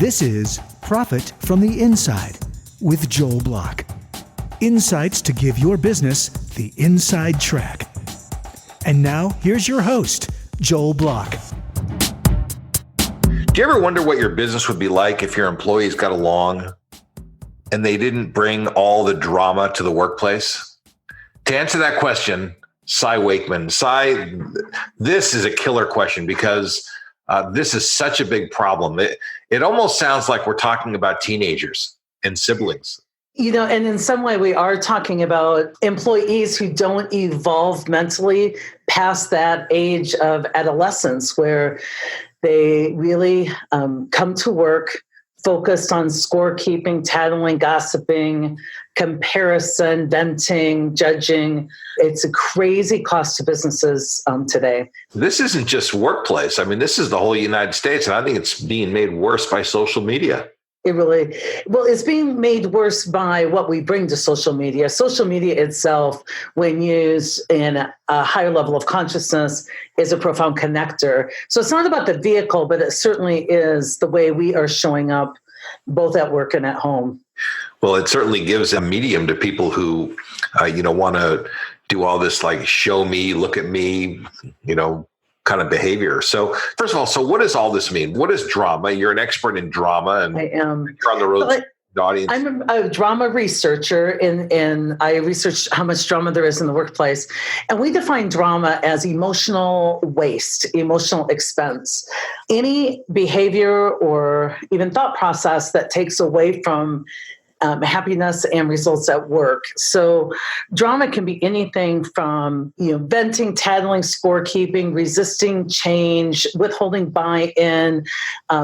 This is Profit from the Inside with Joel Block. Insights to give your business the inside track. And now, here's your host, Joel Block. Do you ever wonder what your business would be like if your employees got along and they didn't bring all the drama to the workplace? To answer that question, Cy Wakeman. Cy, this is a killer question because this is such a big problem. It almost sounds like we're talking about teenagers and siblings. You know, and in some way we are talking about employees who don't evolve mentally past that age of adolescence where they really come to work focused on scorekeeping, tattling, gossiping, comparison, venting, judging. It's a crazy cost to businesses today. This isn't just workplace. I mean, this is the whole United States, and I think it's being made worse by social media. It's being made worse by what we bring to social media. Social media itself, when used in a higher level of consciousness, is a profound connector. So it's not about the vehicle, but it certainly is the way we are showing up both at work and at home. Well, it certainly gives a medium to people who, want to do all this like show me, look at me, kind of behavior. So first of all, so what does all this mean? What is drama? You're an expert in drama, and I am. You're on the road to the audience. I'm a drama researcher, and I research how much drama there is in the workplace. And we define drama as emotional waste, emotional expense. Any behavior or even thought process that takes away from happiness and results at work. So drama can be anything from, venting, tattling, scorekeeping, resisting change, withholding buy-in,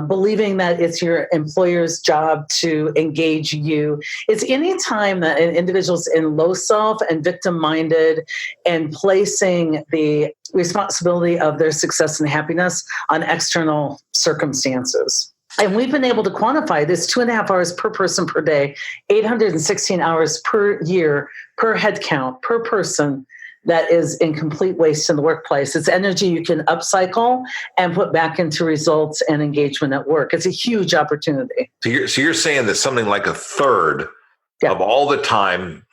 believing that it's your employer's job to engage you. It's any time that an individual's in low self and victim-minded and placing the responsibility of their success and happiness on external circumstances. And we've been able to quantify this 2.5 hours per person per day, 816 hours per year, per head count, per person that is in complete waste in the workplace. It's energy you can upcycle and put back into results and engagement at work. It's a huge opportunity. So you're saying that something like a third of all the time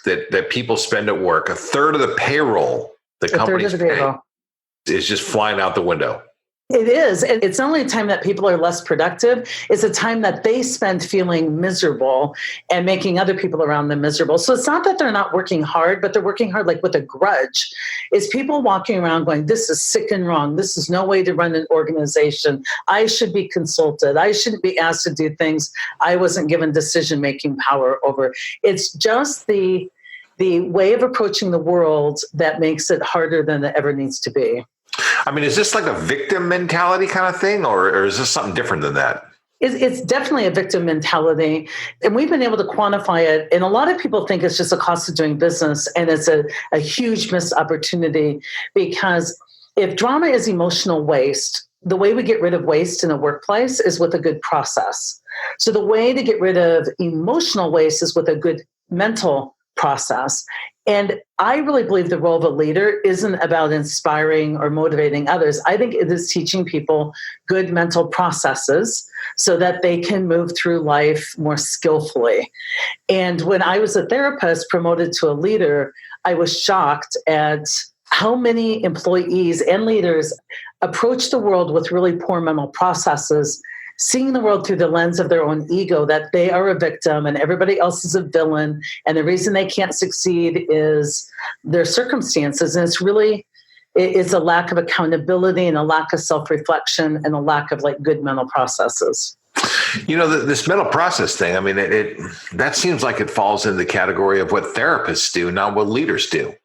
that people spend at work, a third of the payroll that companies pay is just flying out the window. It is. And it's not only a time that people are less productive, it's a time that they spend feeling miserable and making other people around them miserable. So it's not that they're not working hard, but they're working hard like with a grudge. It's people walking around going, this is sick and wrong. This is no way to run an organization. I should be consulted. I shouldn't be asked to do things I wasn't given decision-making power over. It's just the way of approaching the world that makes it harder than it ever needs to be. I mean, is this like a victim mentality kind of thing, or is this something different than that? It's definitely a victim mentality, and we've been able to quantify it. And a lot of people think it's just a cost of doing business, and it's a huge missed opportunity, because if drama is emotional waste, the way we get rid of waste in a workplace is with a good process. So the way to get rid of emotional waste is with a good mental process. And I really believe the role of a leader isn't about inspiring or motivating others. I think it is teaching people good mental processes so that they can move through life more skillfully. And when I was a therapist promoted to a leader, I was shocked at how many employees and leaders approach the world with really poor mental processes, seeing the world through the lens of their own ego, that they are a victim and everybody else is a villain. And the reason they can't succeed is their circumstances. And it's a lack of accountability and a lack of self-reflection and a lack of good mental processes. This mental process thing, I mean, that seems like it falls in the category of what therapists do, not what leaders do.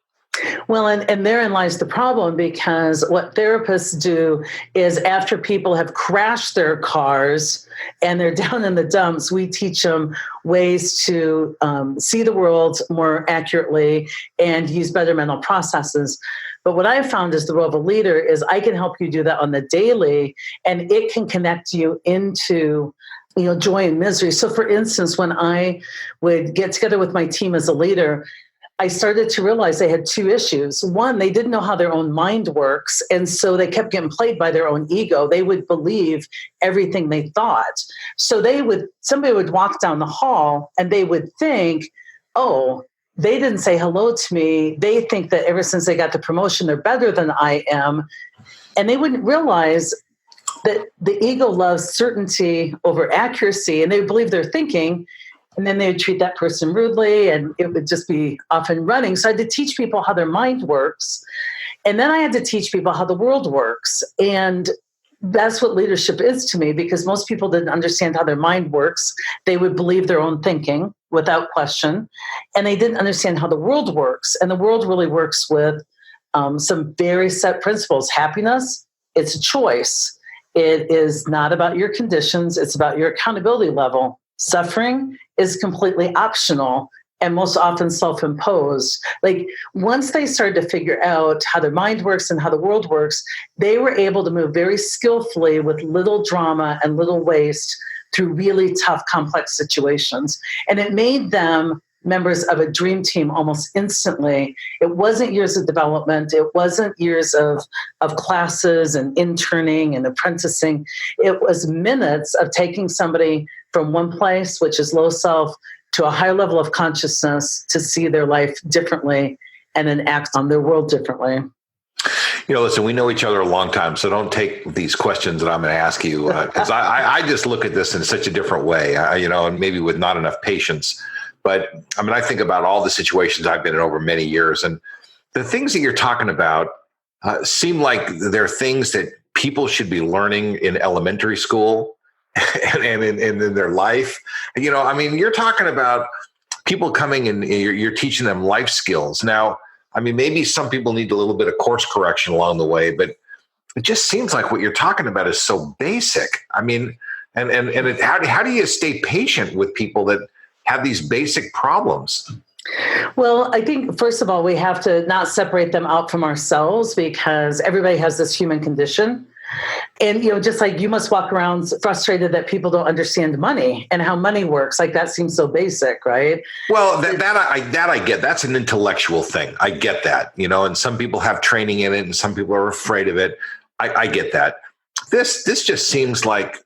Well, and therein lies the problem, because what therapists do is after people have crashed their cars and they're down in the dumps, we teach them ways to see the world more accurately and use better mental processes. But what I've found is the role of a leader is I can help you do that on the daily, and it can connect you into joy and misery. So for instance, when I would get together with my team as a leader, I started to realize they had two issues. One, they didn't know how their own mind works. And so they kept getting played by their own ego. They would believe everything they thought. So somebody would walk down the hall and they would think, oh, they didn't say hello to me. They think that ever since they got the promotion, they're better than I am. And they wouldn't realize that the ego loves certainty over accuracy, and they would believe they're thinking. And then they would treat that person rudely, and it would just be off and running. So I had to teach people how their mind works. And then I had to teach people how the world works. And that's what leadership is to me, because most people didn't understand how their mind works. They would believe their own thinking without question. And they didn't understand how the world works. And the world really works with some very set principles. Happiness, it's a choice. It is not about your conditions. It's about your accountability level. Suffering is completely optional and most often self-imposed. Like, once they started to figure out how their mind works and how the world works, they were able to move very skillfully with little drama and little waste through really tough, complex situations. And it made them members of a dream team almost instantly. It wasn't years of development. It wasn't years of classes and interning and apprenticing. It was minutes of taking somebody from one place, which is low self, to a high level of consciousness to see their life differently and then act on their world differently. Listen, we know each other a long time, so don't take these questions that I'm going to ask you, because I just look at this in such a different way, and maybe with not enough patience. But I think about all the situations I've been in over many years, and the things that you're talking about seem like they're things that people should be learning in elementary school and in their life. You're talking about people coming and you're teaching them life skills. Now, maybe some people need a little bit of course correction along the way, but it just seems like what you're talking about is so basic. How do you stay patient with people that have these basic problems? Well, I think, first of all, we have to not separate them out from ourselves, because everybody has this human condition. And, just like you must walk around frustrated that people don't understand money and how money works. Like, that seems so basic, right? Well, that I get. That's an intellectual thing. I get that, and some people have training in it and some people are afraid of it. I get that. This just seems like,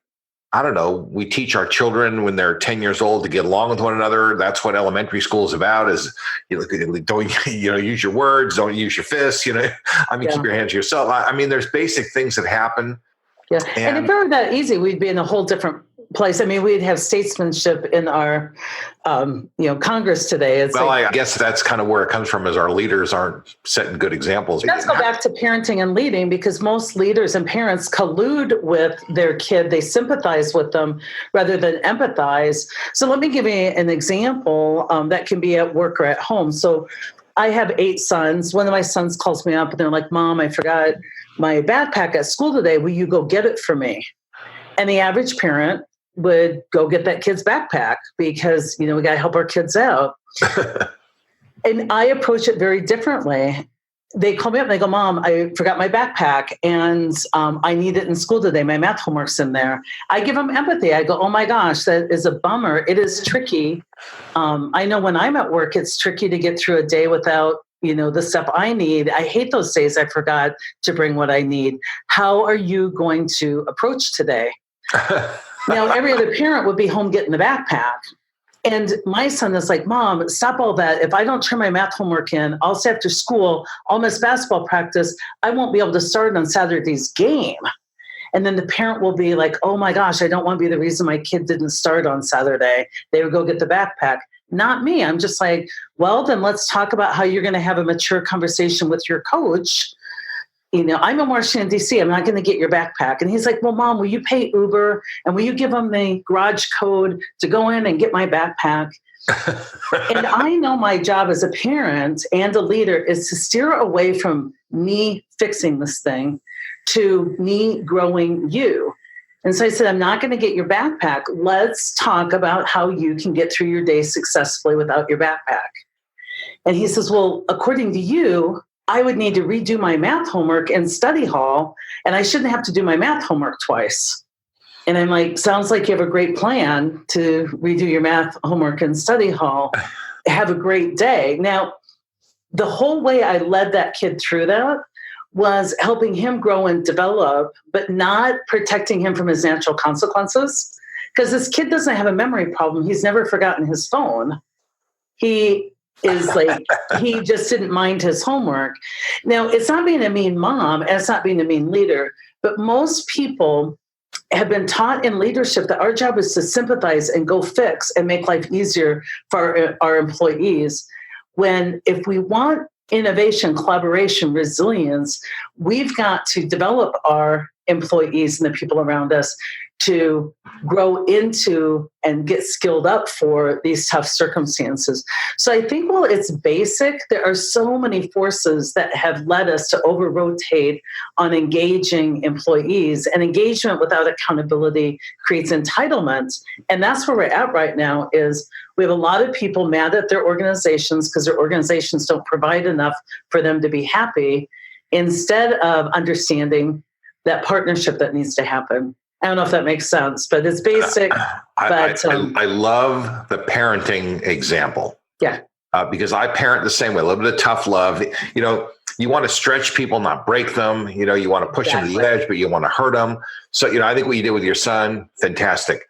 I don't know, we teach our children when they're 10 years old to get along with one another. That's what elementary school is about, is don't use your words, don't use your fists, keep your hands to yourself. There's basic things that happen. Yeah. And if it were that easy, we'd be in a whole different place. We'd have statesmanship in our, Congress today. I guess that's kind of where it comes from, is our leaders aren't setting good examples. Let's go back to parenting and leading, because most leaders and parents collude with their kid. They sympathize with them rather than empathize. So let me give you an example that can be at work or at home. So I have 8 sons. One of my sons calls me up and they're like, "Mom, I forgot my backpack at school today. Will you go get it for me?" And the average parent would go get that kid's backpack, because, we got to help our kids out. And I approach it very differently. They call me up and they go, "Mom, I forgot my backpack and I need it in school today. My math homework's in there." I give them empathy. I go, "Oh my gosh, that is a bummer. It is tricky. I know when I'm at work, it's tricky to get through a day without, the stuff I need. I hate those days I forgot to bring what I need. How are you going to approach today?" Now, every other parent would be home getting the backpack. And my son is like, "Mom, stop all that. If I don't turn my math homework in, I'll stay after school. I'll miss basketball practice. I won't be able to start on Saturday's game." And then the parent will be like, "Oh my gosh, I don't want to be the reason my kid didn't start on Saturday." They would go get the backpack. Not me. I'm just like, "Well, then let's talk about how you're going to have a mature conversation with your coach. I'm in Washington, D.C. I'm not going to get your backpack." And he's like, "Well, Mom, will you pay Uber? And will you give them the garage code to go in and get my backpack?" And I know my job as a parent and a leader is to steer away from me fixing this thing to me growing you. And so I said, "I'm not going to get your backpack. Let's talk about how you can get through your day successfully without your backpack." And he says, "Well, according to you, I would need to redo my math homework in study hall, and I shouldn't have to do my math homework twice." And I'm like, "Sounds like you have a great plan to redo your math homework in study hall. Have a great day." Now, the whole way I led that kid through that was helping him grow and develop, but not protecting him from his natural consequences. Because this kid doesn't have a memory problem. He's never forgotten his phone. He is like, he just didn't mind his homework. Now, it's not being a mean mom, and it's not being a mean leader, but most people have been taught in leadership that our job is to sympathize and go fix and make life easier for our employees. When if we want innovation, collaboration, resilience, we've got to develop our employees and the people around us to grow into and get skilled up for these tough circumstances. So I think while it's basic, there are so many forces that have led us to over-rotate on engaging employees, and engagement without accountability creates entitlement. And that's where we're at right now is we have a lot of people mad at their organizations because their organizations don't provide enough for them to be happy, instead of understanding that partnership that needs to happen. I don't know if that makes sense, but it's basic. I love the parenting example. Yeah. Because I parent the same way, a little bit of tough love. You know, you want to stretch people, not break them. You know, you want to push them to the edge, but you want to hurt them. So, you know, I think what you did with your son, fantastic.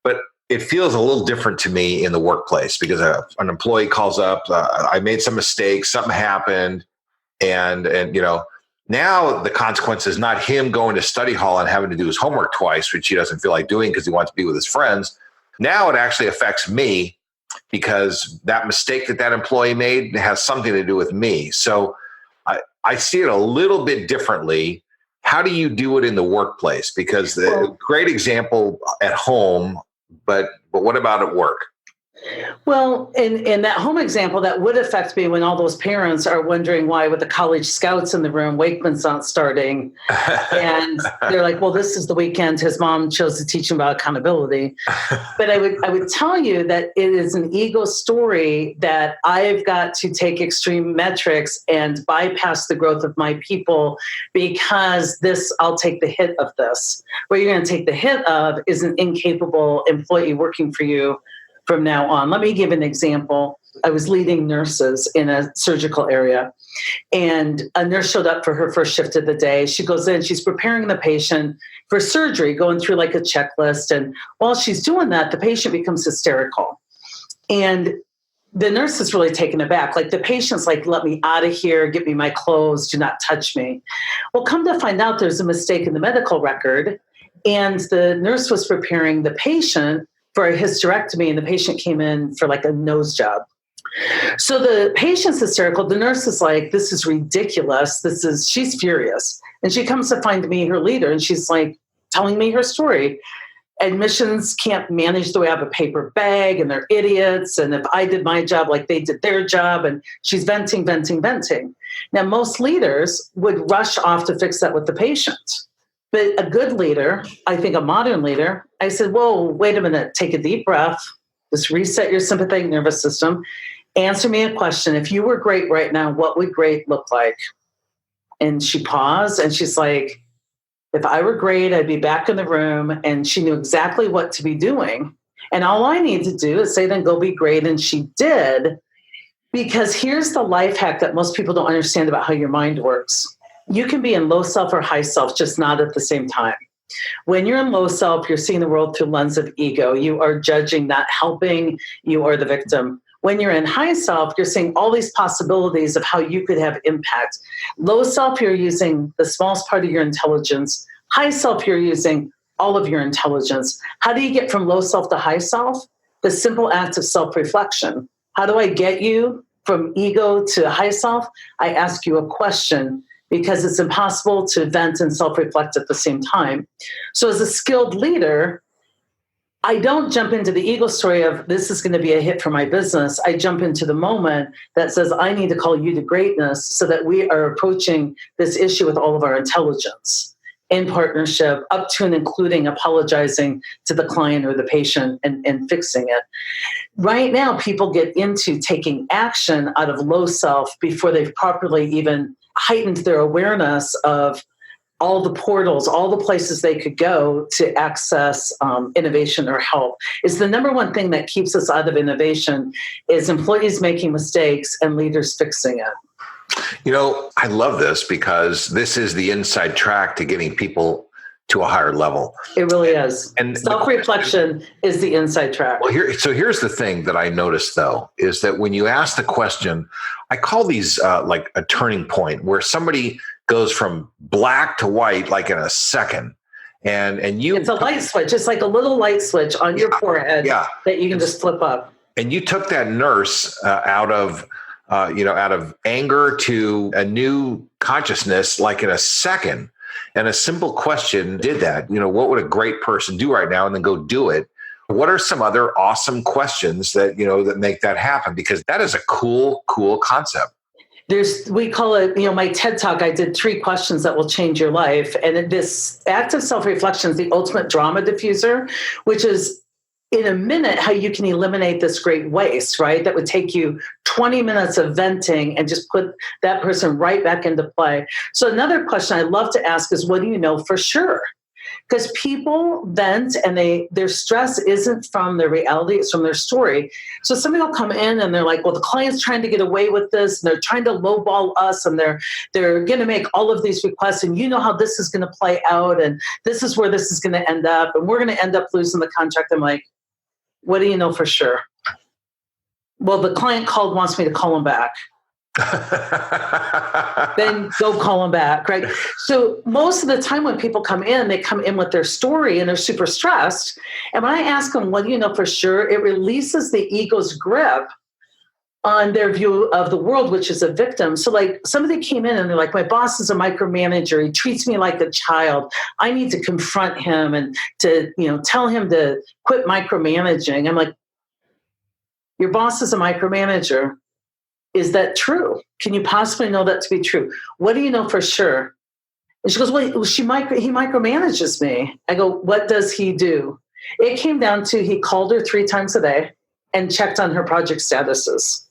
But it feels a little different to me in the workplace because an employee calls up, I made some mistakes, something happened. And you know, now the consequence is not him going to study hall and having to do his homework twice, which he doesn't feel like doing because he wants to be with his friends. Now it actually affects me because that mistake that employee made has something to do with me. So I see it a little bit differently. How do you do it in the workplace? Because the great example at home, but what about at work? Well, in that home example, that would affect me when all those parents are wondering why with the college scouts in the room, Wakeman's not starting. And they're like, well, this is the weekend his mom chose to teach him about accountability. But I would tell you that it is an ego story that I've got to take extreme metrics and bypass the growth of my people because I'll take the hit of this. What you're going to take the hit of is an incapable employee working for you from now on. Let me give an example. I was leading nurses in a surgical area, and a nurse showed up for her first shift of the day. She goes in, she's preparing the patient for surgery, going through like a checklist. And while she's doing that, the patient becomes hysterical. And the nurse is really taken aback. Like the patient's like, let me out of here, get me my clothes, do not touch me. Well, come to find out there's a mistake in the medical record. And the nurse was preparing the patient for a hysterectomy, and the patient came in for like a nose job. So the patient's hysterical. The nurse is like, this is ridiculous. She's furious. And she comes to find me, her leader, and she's like telling me her story. Admissions can't manage the way I have a paper bag, and they're idiots. And if I did my job like they did their job, and she's venting. Now, most leaders would rush off to fix that with the patient. But a good leader, I think a modern leader, I said, whoa, wait a minute, take a deep breath, just reset your sympathetic nervous system. Answer me a question. If you were great right now, what would great look like? And she paused and she's like, if I were great, I'd be back in the room. And she knew exactly what to be doing. And all I need to do is say, then go be great. And she did, because here's the life hack that most people don't understand about how your mind works. You can be in low self or high self, just not at the same time. When you're in low self, you're seeing the world through the lens of ego. You are judging, not helping. You are the victim. When you're in high self, you're seeing all these possibilities of how you could have impact. Low self, you're using the smallest part of your intelligence. High self, you're using all of your intelligence. How do you get from low self to high self? The simple act of self-reflection. How do I get you from ego to high self? I ask you a question, because it's impossible to vent and self-reflect at the same time. So as a skilled leader, I don't jump into the ego story of this is going to be a hit for my business. I jump into the moment that says, I need to call you to greatness so that we are approaching this issue with all of our intelligence in partnership, up to and including apologizing to the client or the patient and fixing it. Right now, people get into taking action out of low self before they've properly even heightened their awareness of all the portals, all the places they could go to access innovation or help. Is the number one thing that keeps us out of innovation is employees making mistakes and leaders fixing it. I love this because this is the inside track to getting people to a higher level. It really is. And Self-reflection is the inside track. Well, here's the thing that I noticed, though, is that when you ask the question, I call these like a turning point where somebody goes from black to white like in a second. And you, it's a light switch. It's like a little light switch on your forehead that you can just flip up. And you took that nurse out of anger to a new consciousness, like in a second. And a simple question did that. What would a great person do right now? And then go do it. What are some other awesome questions that make that happen? Because that is a cool concept. We call it, my TED Talk, I did 3 questions that will change your life. And this active self-reflection is the ultimate drama diffuser, which is in a minute how you can eliminate this great waste, right? That would take you 20 minutes of venting and just put that person right back into play. So another question I love to ask is, what do you know for sure? Because people vent and their stress isn't from their reality, it's from their story. So somebody will come in and they're like, well, the client's trying to get away with this and they're trying to lowball us and they're going to make all of these requests and you know how this is going to play out and this is where this is going to end up and we're going to end up losing the contract. I'm like, what do you know for sure? Well, the client wants me to call him back. Then go call him back, right? So most of the time when people come in, they come in with their story and they're super stressed. And when I ask them, what do you know for sure? It releases the ego's grip on their view of the world, which is a victim. So like somebody came in and they're like, my boss is a micromanager. He treats me like a child. I need to confront him and to, tell him to quit micromanaging. I'm like, your boss is a micromanager. Is that true? Can you possibly know that to be true? What do you know for sure? And she goes, well, he micromanages me. I go, what does he do? It came down to he called her 3 times a day and checked on her project statuses.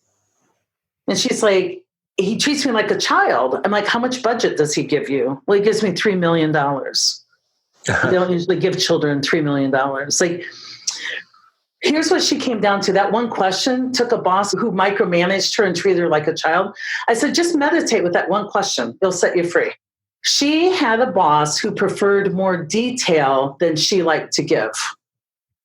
And she's like, he treats me like a child. I'm like, how much budget does he give you? Well, he gives me $3 million. They don't usually give children $3 million. Like, here's what she came down to. That one question took a boss who micromanaged her and treated her like a child. I said, just meditate with that one question. It'll set you free. She had a boss who preferred more detail than she liked to give.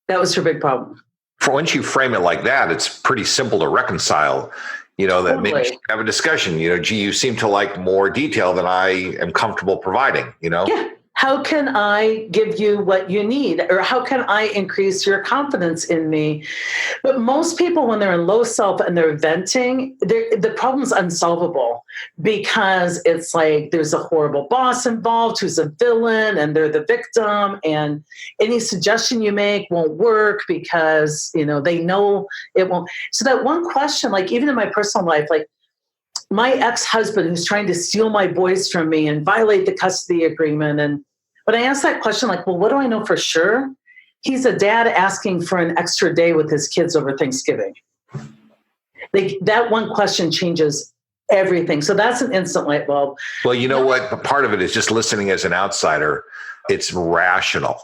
That was her big problem. Once you frame it like that, it's pretty simple to reconcile. That maybe you have a discussion. Gee, you seem to like more detail than I am comfortable providing. Yeah. How can I give you what you need? Or how can I increase your confidence in me? But most people, when they're in low self and they're venting, the problem's unsolvable because it's like there's a horrible boss involved who's a villain and they're the victim. And any suggestion you make won't work because, they know it won't. So that one question, like even in my personal life, like, my ex-husband who's trying to steal my boys from me and violate the custody agreement. And when I asked that question, like, well, what do I know for sure? He's a dad asking for an extra day with his kids over Thanksgiving. Like that one question changes everything. So that's an instant light bulb. Well, you know what? Part of it is just listening as an outsider. It's rational.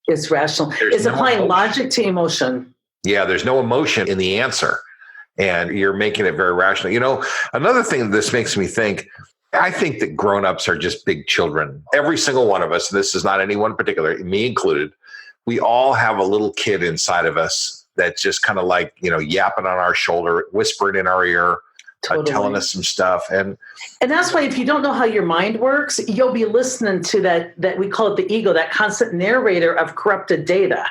It's rational. It's applying logic to emotion. Yeah, there's no emotion in the answer. And you're making it very rational. Another thing this makes me think, I think that grownups are just big children. Every single one of us, this is not anyone particular, me included, we all have a little kid inside of us that's just kind of like, yapping on our shoulder, whispering in our ear, telling us some stuff. And that's why if you don't know how your mind works, you'll be listening to that we call it the ego, that constant narrator of corrupted data.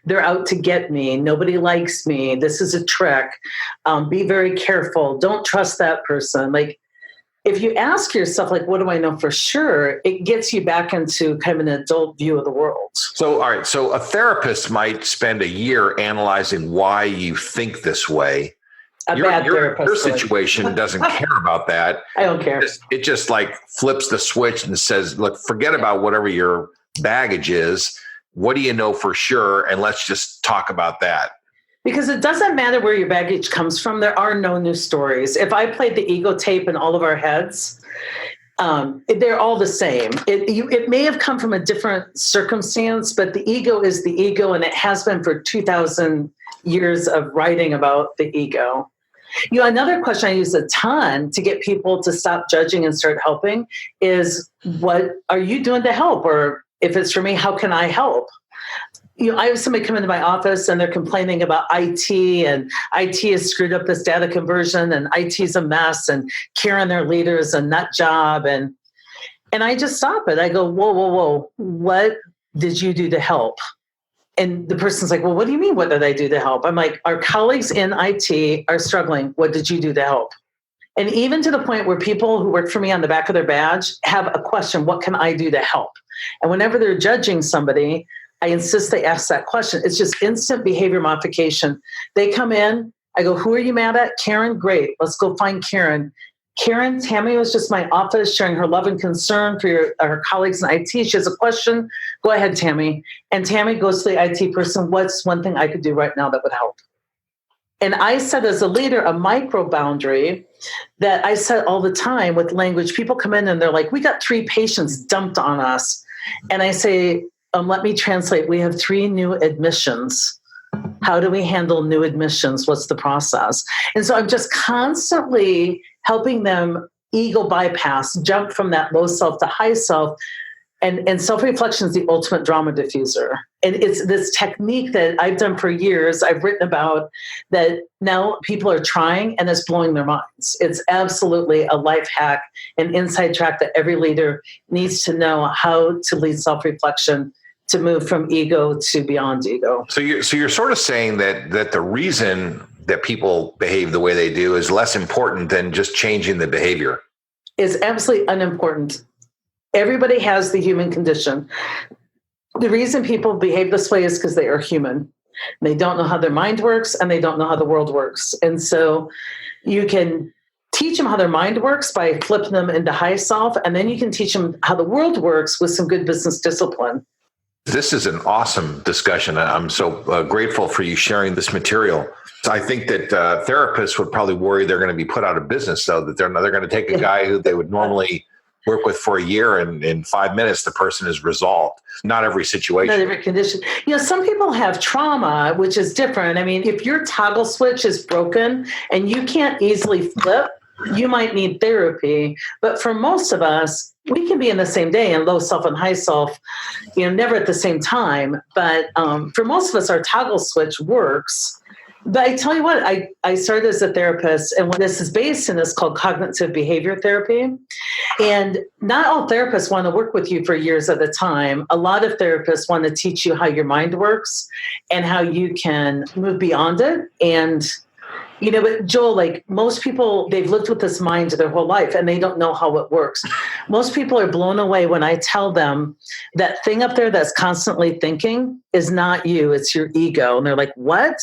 They're out to get me. Nobody likes me. This is a trick. Be very careful. Don't trust that person. Like, if you ask yourself, like, what do I know for sure? It gets you back into kind of an adult view of the world. So, all right. So a therapist might spend a year analyzing why you think this way. Your situation doesn't care about that. I don't care. It just like flips the switch and says, look, forget about whatever your baggage is. What do you know for sure? And let's just talk about that. Because it doesn't matter where your baggage comes from. There are no new stories. If I played the ego tape in all of our heads, they're all the same. It may have come from a different circumstance, but the ego is the ego, and it has been for 2,000 years of writing about the ego. Another question I use a ton to get people to stop judging and start helping is, what are you doing to help? Or if it's for me, how can I help? I have somebody come into my office and they're complaining about IT, and IT has screwed up this data conversion, and IT is a mess, and Karen, their leader, is a nut job. And I just stop it. I go, whoa, what did you do to help? And the person's like, well, what do you mean? What did I do to help? I'm like, our colleagues in IT are struggling. What did you do to help? And even to the point where people who work for me on the back of their badge have a question, what can I do to help? And whenever they're judging somebody, I insist they ask that question. It's just instant behavior modification. They come in, I go, who are you mad at? Karen, great. Let's go find Karen. Karen, Tammy was just in my office sharing her love and concern for her colleagues in IT. She has a question. Go ahead, Tammy. And Tammy goes to the IT person, what's one thing I could do right now that would help? And I set as a leader a micro boundary that I set all the time with language. People come in and they're like, we got 3 patients dumped on us. And I say, let me translate. We have 3 new admissions. How do we handle new admissions? What's the process? And so I'm just constantly helping them ego bypass, jump from that low self to high self. And self-reflection is the ultimate drama diffuser. And it's this technique that I've done for years, I've written about, that now people are trying, and it's blowing their minds. It's absolutely a life hack, an inside track that every leader needs to know how to lead self-reflection to move from ego to beyond ego. So you're sort of saying that the reason that people behave the way they do is less important than just changing the behavior. It's absolutely unimportant. Everybody has the human condition. The reason people behave this way is because they are human. They don't know how their mind works, and they don't know how the world works. And so you can teach them how their mind works by flipping them into high self, and then you can teach them how the world works with some good business discipline. This is an awesome discussion. I'm so grateful for you sharing this material. I think that therapists would probably worry they're going to be put out of business, though, that they're going to take a guy who they would normally work with for a year, and in 5 minutes, the person is resolved. Not every situation. Not every condition. Some people have trauma, which is different. I mean, if your toggle switch is broken and you can't easily flip, you might need therapy. But for most of us, we can be in the same day in low self and high self, never at the same time. But for most of us, our toggle switch works. But I tell you what, I started as a therapist, and what this is based in is called cognitive behavior therapy. And not all therapists want to work with you for years at a time. A lot of therapists want to teach you how your mind works and how you can move beyond it. And, but Joel, like most people, they've lived with this mind their whole life and they don't know how it works. Most people are blown away when I tell them that thing up there that's constantly thinking is not you, it's your ego. And they're like, what?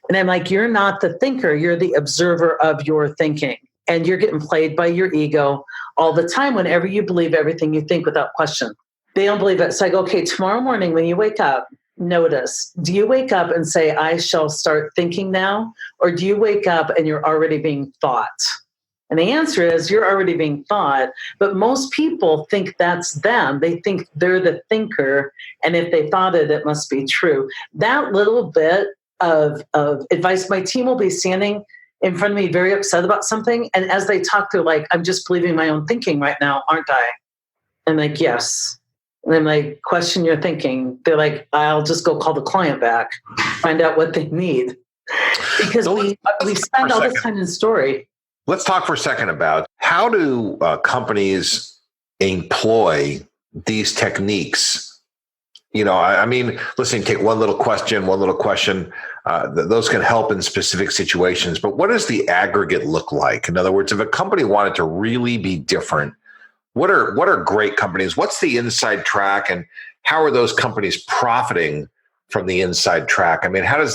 And I'm like, you're not the thinker, you're the observer of your thinking. And you're getting played by your ego all the time whenever you believe everything you think without question. They don't believe it. So I go, okay, tomorrow morning when you wake up, notice, do you wake up and say, I shall start thinking now? Or do you wake up and you're already being thought? And the answer is you're already being thought, but most people think that's them. They think they're the thinker. And if they thought it, it must be true. That little bit of advice, my team will be standing in front of me very upset about something. And as they talk, they're like, I'm just believing my own thinking right now, aren't I? I'm like, yes. And I'm like, question your thinking. They're like, I'll just go call the client back, find out what they need. Because we spend all this time in story. Let's talk for a second about how do companies employ these techniques? Listen, take one little question. Those can help in specific situations. But what does the aggregate look like? In other words, if a company wanted to really be different, what are great companies? What's the inside track, and how are those companies profiting from the inside track? I mean, how do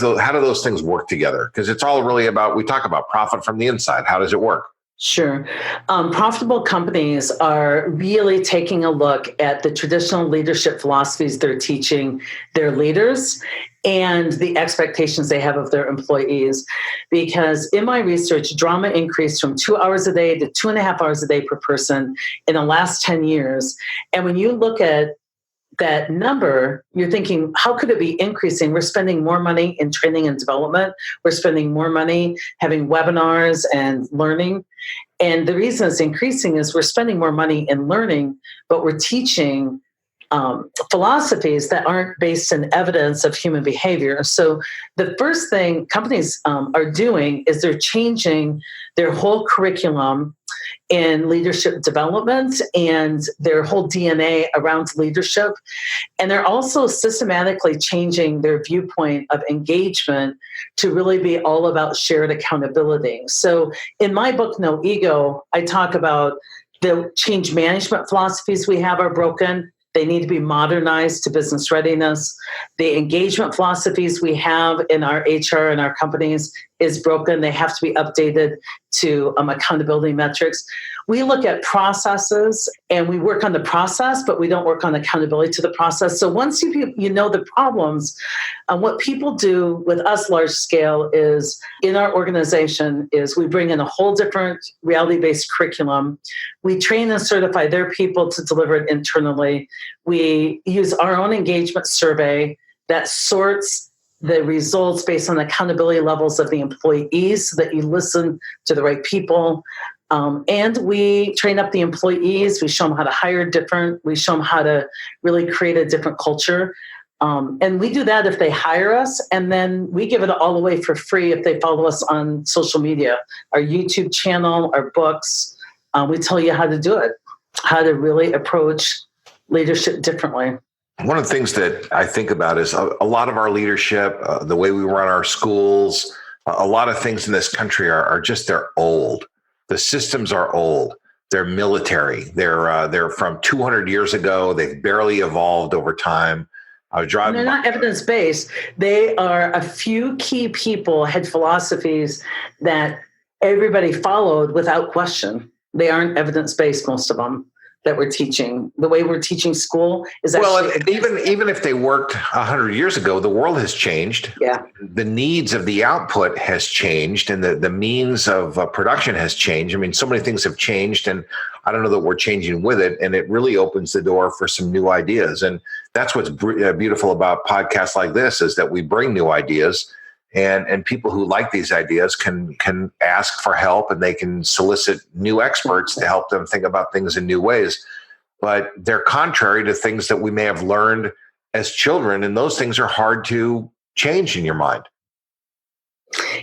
those things work together? Because it's all really about, we talk about profit from the inside. How does it work? Sure. Profitable companies are really taking a look at the traditional leadership philosophies they're teaching their leaders and the expectations they have of their employees. Because in my research, drama increased from 2 hours a day to 2.5 hours a day per person in the last 10 years. And when you look at that number, you're thinking, how could it be increasing? We're spending more money in training and development. We're spending more money having webinars and learning. And the reason it's increasing is we're spending more money in learning, but we're teaching philosophies that aren't based in evidence of human behavior. So the first thing companies are doing is they're changing their whole curriculum in leadership development and their whole DNA around leadership. And they're also systematically changing their viewpoint of engagement to really be all about shared accountability. So in my book, No Ego, I talk about the change management philosophies we have are broken. They need to be modernized to business readiness. The engagement philosophies we have in our HR and our companies is broken. They have to be updated to accountability metrics. We look at processes and we work on the process, but we don't work on accountability to the process. So once you know the problems, what people do with us large scale is in our organization is we bring in a whole different reality-based curriculum. We train and certify their people to deliver it internally. We use our own engagement survey that sorts the results based on accountability levels of the employees so that you listen to the right people. And we train up the employees. We show them how to hire different. We show them how to really create a different culture. And we do that if they hire us. And then we give it all away for free if they follow us on social media, our YouTube channel, our books. We tell you how to do it, how to really approach leadership differently. One of the things that I think about is a lot of our leadership, the way we run our schools, a lot of things in this country are just, they're old. The systems are old. They're military. They're from 200 years ago. They've barely evolved over time. They're not evidence-based. They are a few key people had philosophies that everybody followed without question. They aren't evidence-based, most of them, that we're teaching. The way we're teaching school is actually... Well, even if they worked 100 years ago, the world has changed. Yeah. The needs of the output has changed, and the means of production has changed. I mean, so many things have changed, and I don't know that we're changing with it, and it really opens the door for some new ideas. And that's what's beautiful about podcasts like this, is that we bring new ideas, and people who like these ideas can ask for help, and they can solicit new experts to help them think about things in new ways. But they're contrary to things that we may have learned as children, and those things are hard to change in your mind.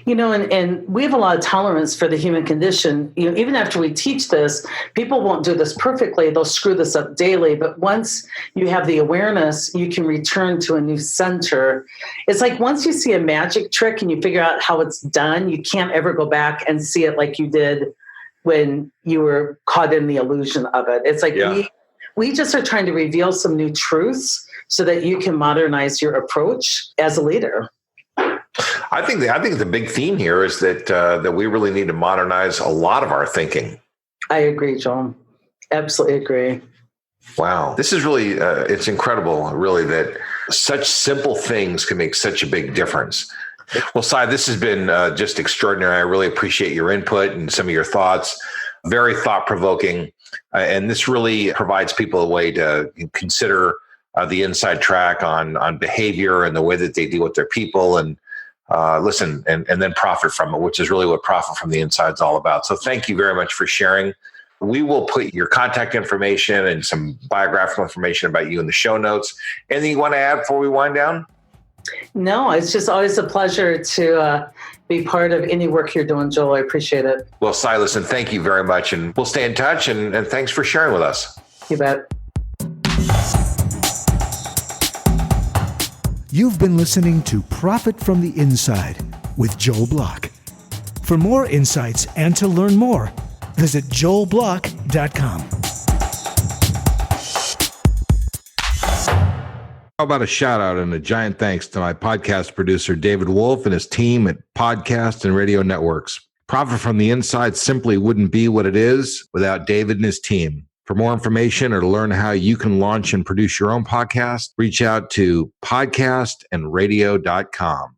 And we have a lot of tolerance for the human condition. Even after we teach this, people won't do this perfectly. They'll screw this up daily. But once you have the awareness, you can return to a new center. It's like once you see a magic trick and you figure out how it's done, you can't ever go back and see it like you did when you were caught in the illusion of it. It's like we just are trying to reveal some new truths so that you can modernize your approach as a leader. I think the big theme here is that we really need to modernize a lot of our thinking. I agree, Joel. Absolutely agree. Wow. This is really, it's incredible, really, that such simple things can make such a big difference. Well, Cy, this has been just extraordinary. I really appreciate your input and some of your thoughts. Very thought-provoking. And this really provides people a way to consider the inside track on behavior and the way that they deal with their people, and listen, and then profit from it, which is really what Profit from the Inside is all about. So thank you very much for sharing. We will put your contact information and some biographical information about you in the show notes. Anything you want to add before we wind down? No, it's just always a pleasure to be part of any work you're doing, Joel. I appreciate it. Well, Cy, listen, thank you very much. And we'll stay in touch. And thanks for sharing with us. You bet. You've been listening to Profit from the Inside with Joel Block. For more insights and to learn more, visit joelblock.com. How about a shout out and a giant thanks to my podcast producer, David Wolf, and his team at Podcast and Radio Networks. Profit from the Inside simply wouldn't be what it is without David and his team. For more information or to learn how you can launch and produce your own podcast, reach out to podcastandradio.com.